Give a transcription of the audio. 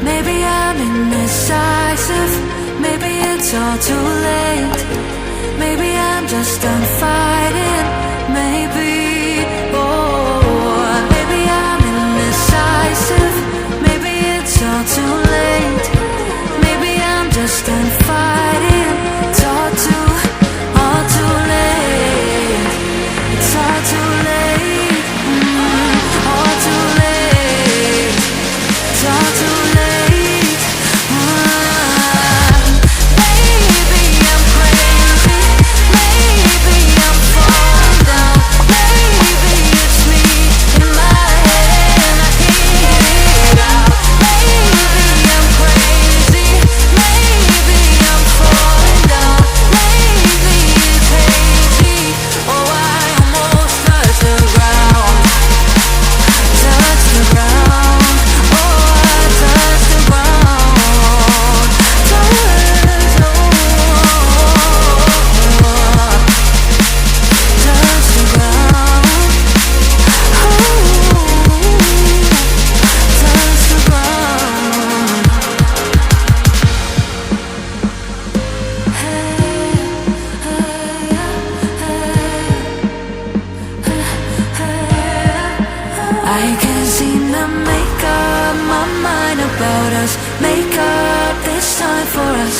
Maybe I'm indecisive, maybe it's all too late. Maybe I'm just done fighting, maybe. Oh, maybe I'm indecisive, maybe it's all too late. Maybe I'm just done fighting. It's all too late. It's all too late. All too late. It's all too late. Maybe I'm crazy. Maybe I'm falling down. Maybe it's me in my head. I can't get it out. Maybe I'm crazy. Maybe I'm falling down. Maybe it's hazy. Oh, I almost touched the ground. Touch the ground. Oh, I touched the ground. Touch the ground. Touch the ground. I can't seem to make up my mind about us. Make up this time for us.